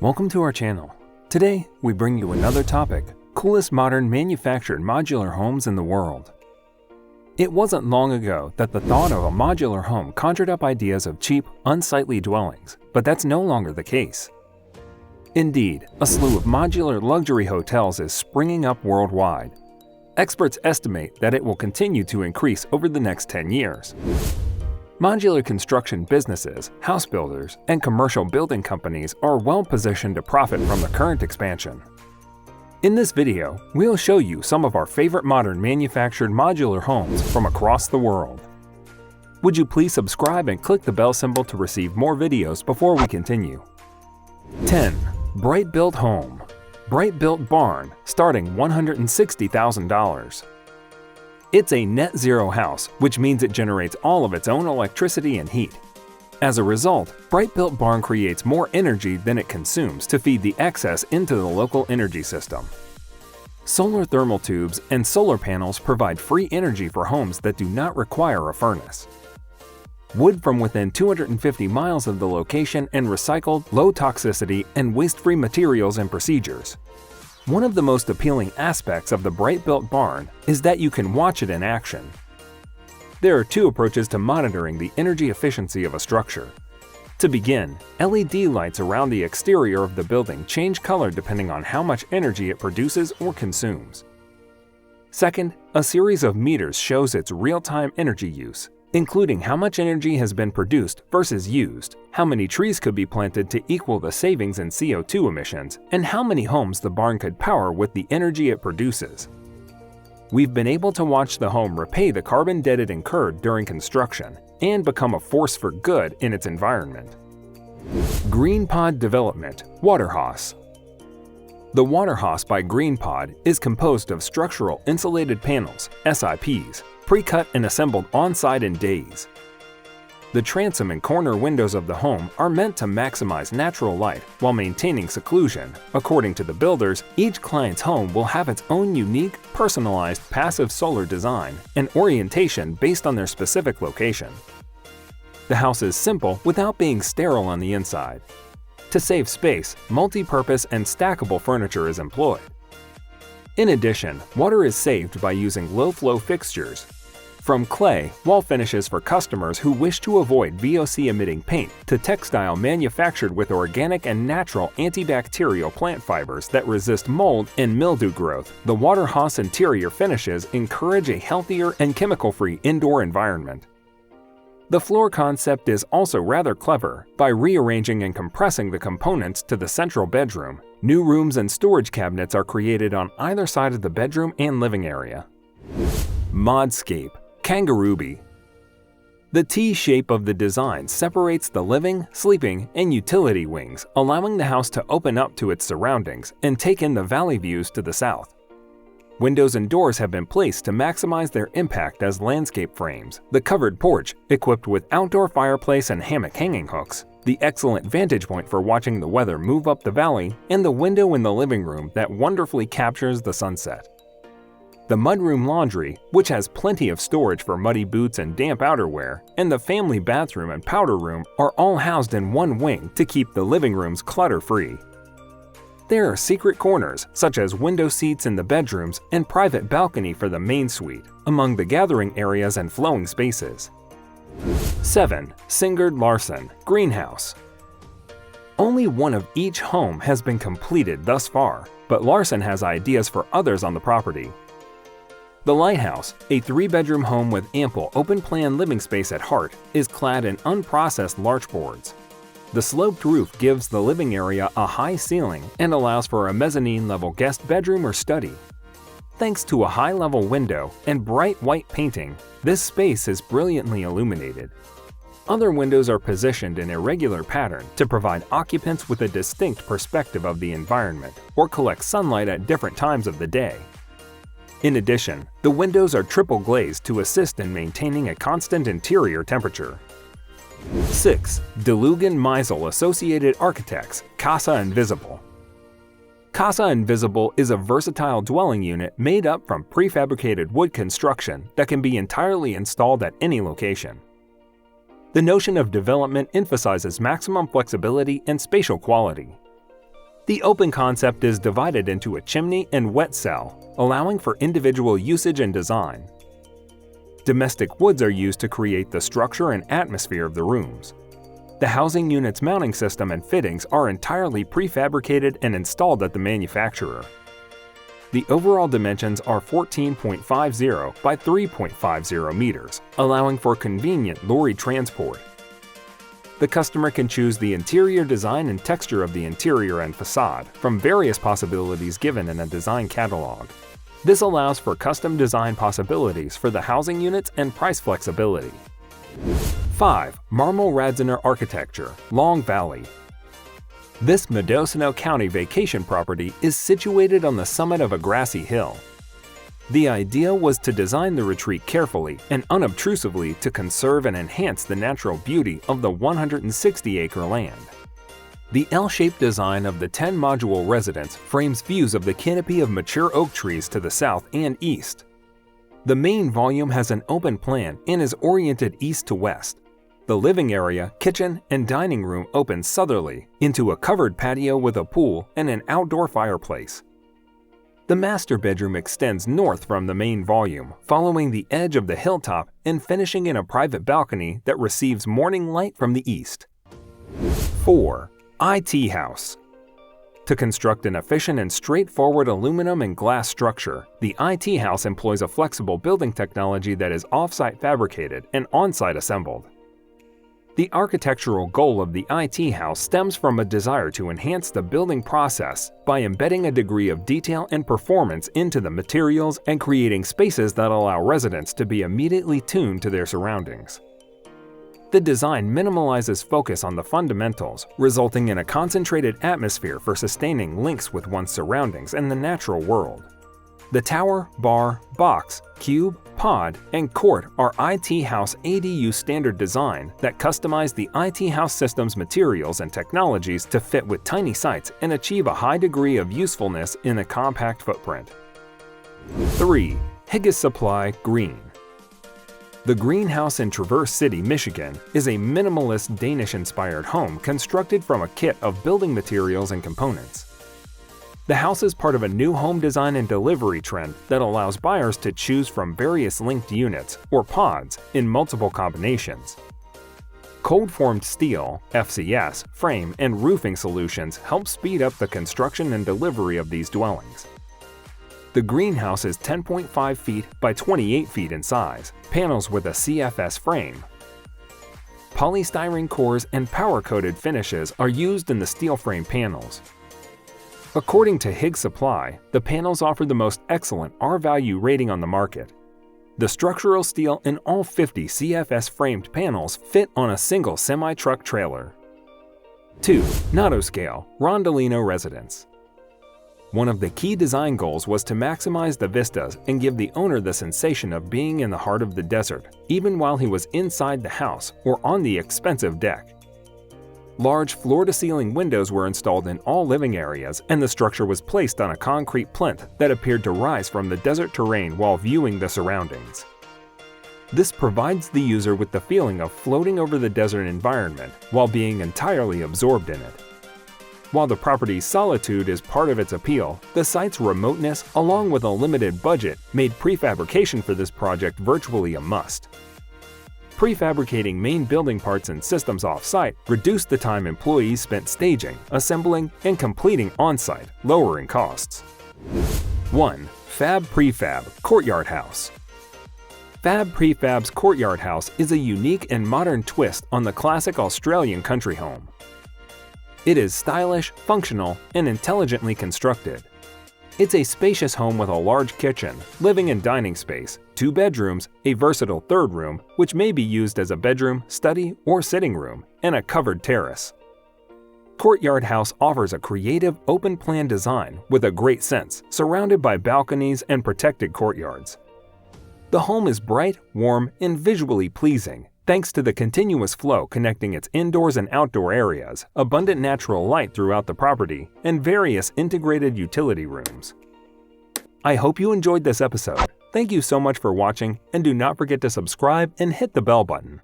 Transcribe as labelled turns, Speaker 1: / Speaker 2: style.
Speaker 1: Welcome to our channel. Today, we bring you another topic, coolest modern manufactured modular homes in the world. It wasn't long ago that the thought of a modular home conjured up ideas of cheap, unsightly dwellings, but that's no longer the case. Indeed, a slew of modular luxury hotels is springing up worldwide. Experts estimate that it will continue to increase over the next 10 years. Modular construction businesses, house builders, and commercial building companies are well positioned to profit from the current expansion. In this video, we'll show you some of our favorite modern manufactured modular homes from across the world. Would you please subscribe and click the bell symbol to receive more videos before we continue? 10. Bright Built Home. Bright Built Barn, starting $160,000. It's a net zero house, which means it generates all of its own electricity and heat. As a result, Bright Built Barn creates more energy than it consumes to feed the excess into the local energy system. Solar thermal tubes and solar panels provide free energy for homes that do not require a furnace. Wood from within 250 miles of the location and recycled, low toxicity, and waste-free materials and procedures. One of the most appealing aspects of the Bright Built Barn is that you can watch it in action. There are two approaches to monitoring the energy efficiency of a structure. To begin, LED lights around the exterior of the building change color depending on how much energy it produces or consumes. Second, a series of meters shows its real-time energy use, including how much energy has been produced versus used, how many trees could be planted to equal the savings in CO2 emissions, and how many homes the barn could power with the energy it produces. We've been able to watch the home repay the carbon debt it incurred during construction and become a force for good in its environment. Greene Pod Development, Haus. The Haus by Greene Pod is composed of structural insulated panels, SIPs, pre-cut and assembled on-site in days. The transom and corner windows of the home are meant to maximize natural light while maintaining seclusion. According to the builders, each client's home will have its own unique, personalized passive solar design and orientation based on their specific location. The house is simple without being sterile on the inside. To save space, multi-purpose and stackable furniture is employed. In addition, water is saved by using low-flow fixtures. From clay, wall finishes for customers who wish to avoid VOC-emitting paint, to textile manufactured with organic and natural antibacterial plant fibers that resist mold and mildew growth, the Haus interior finishes encourage a healthier and chemical-free indoor environment. The floor concept is also rather clever. By rearranging and compressing the components to the central bedroom, new rooms and storage cabinets are created on either side of the bedroom and living area. Modscape, Kangaroobie. The T-shape of the design separates the living, sleeping, and utility wings, allowing the house to open up to its surroundings and take in the valley views to the south. Windows and doors have been placed to maximize their impact as landscape frames. The covered porch, equipped with outdoor fireplace and hammock hanging hooks, the excellent vantage point for watching the weather move up the valley, and the window in the living room that wonderfully captures the sunset. The mudroom laundry, which has plenty of storage for muddy boots and damp outerwear, and the family bathroom and powder room are all housed in one wing to keep the living rooms clutter-free. There are secret corners, such as window seats in the bedrooms and private balcony for the main suite, among the gathering areas and flowing spaces. 7. Singurd Larsen, Greenhouse. Only one of each home has been completed thus far, but Larsen has ideas for others on the property. The Lighthouse, a 3-bedroom home with ample open-plan living space at heart, is clad in unprocessed larch boards. The sloped roof gives the living area a high ceiling and allows for a mezzanine-level guest bedroom or study. Thanks to a high-level window and bright white painting, this space is brilliantly illuminated. Other windows are positioned in irregular pattern to provide occupants with a distinct perspective of the environment or collect sunlight at different times of the day. In addition, the windows are triple glazed to assist in maintaining a constant interior temperature. 6. Delugan Meissl Associated Architects, Casa Invisible. Casa Invisible is a versatile dwelling unit made up from prefabricated wood construction that can be entirely installed at any location. The notion of development emphasizes maximum flexibility and spatial quality. The open concept is divided into a chimney and wet cell, allowing for individual usage and design. Domestic woods are used to create the structure and atmosphere of the rooms. The housing unit's mounting system and fittings are entirely prefabricated and installed at the manufacturer. The overall dimensions are 14.50 by 3.50 meters, allowing for convenient lorry transport. The customer can choose the interior design and texture of the interior and facade from various possibilities given in a design catalog. This allows for custom design possibilities for the housing units and price flexibility. 5. Marmol Radziner Architecture, Long Valley. This Mendocino County vacation property is situated on the summit of a grassy hill. The idea was to design the retreat carefully and unobtrusively to conserve and enhance the natural beauty of the 160-acre land. The L-shaped design of the 10-module residence frames views of the canopy of mature oak trees to the south and east. The main volume has an open plan and is oriented east to west. The living area, kitchen, and dining room open southerly into a covered patio with a pool and an outdoor fireplace. The master bedroom extends north from the main volume, following the edge of the hilltop and finishing in a private balcony that receives morning light from the east. 4. IT House. To construct an efficient and straightforward aluminum and glass structure, the IT House employs a flexible building technology that is off-site fabricated and on-site assembled. The architectural goal of the IT House stems from a desire to enhance the building process by embedding a degree of detail and performance into the materials and creating spaces that allow residents to be immediately tuned to their surroundings. The design minimalizes focus on the fundamentals, resulting in a concentrated atmosphere for sustaining links with one's surroundings and the natural world. The tower, bar, box, cube, pod, and court are IT House ADU standard design that customize the IT House system's materials and technologies to fit with tiny sites and achieve a high degree of usefulness in a compact footprint. 3. Hyggesuuply, Greene. The Greene House in Traverse City, Michigan is a minimalist Danish-inspired home constructed from a kit of building materials and components. The house is part of a new home design and delivery trend that allows buyers to choose from various linked units, or pods, in multiple combinations. Cold-formed steel, FCS, frame, and roofing solutions help speed up the construction and delivery of these dwellings. The Greene House is 10.5 feet by 28 feet in size, panels with a CFS frame. Polystyrene cores and power-coated finishes are used in the steel frame panels. According to Hyggesuuply, the panels offer the most excellent R-value rating on the market. The structural steel in all 50 CFS framed panels fit on a single semi-truck trailer. 2. Notto Scale, Rondolino Residence. One of the key design goals was to maximize the vistas and give the owner the sensation of being in the heart of the desert, even while he was inside the house or on the expensive deck. Large floor-to-ceiling windows were installed in all living areas, and the structure was placed on a concrete plinth that appeared to rise from the desert terrain while viewing the surroundings. This provides the user with the feeling of floating over the desert environment while being entirely absorbed in it. While the property's solitude is part of its appeal, the site's remoteness, along with a limited budget, made prefabrication for this project virtually a must. Prefabricating main building parts and systems off-site reduced the time employees spent staging, assembling, and completing on-site, lowering costs. 1. Fab Prefab, Courtyard House. Fab Prefab's Courtyard House is a unique and modern twist on the classic Australian country home. It is stylish, functional, and intelligently constructed. It's a spacious home with a large kitchen, living and dining space, 2 bedrooms, a versatile third room, which may be used as a bedroom, study, or sitting room, and a covered terrace. Courtyard House offers a creative, open-plan design with a great sense, surrounded by balconies and protected courtyards. The home is bright, warm, and visually pleasing, thanks to the continuous flow connecting its indoors and outdoor areas, abundant natural light throughout the property, and various integrated utility rooms. I hope you enjoyed this episode. Thank you so much for watching, and do not forget to subscribe and hit the bell button.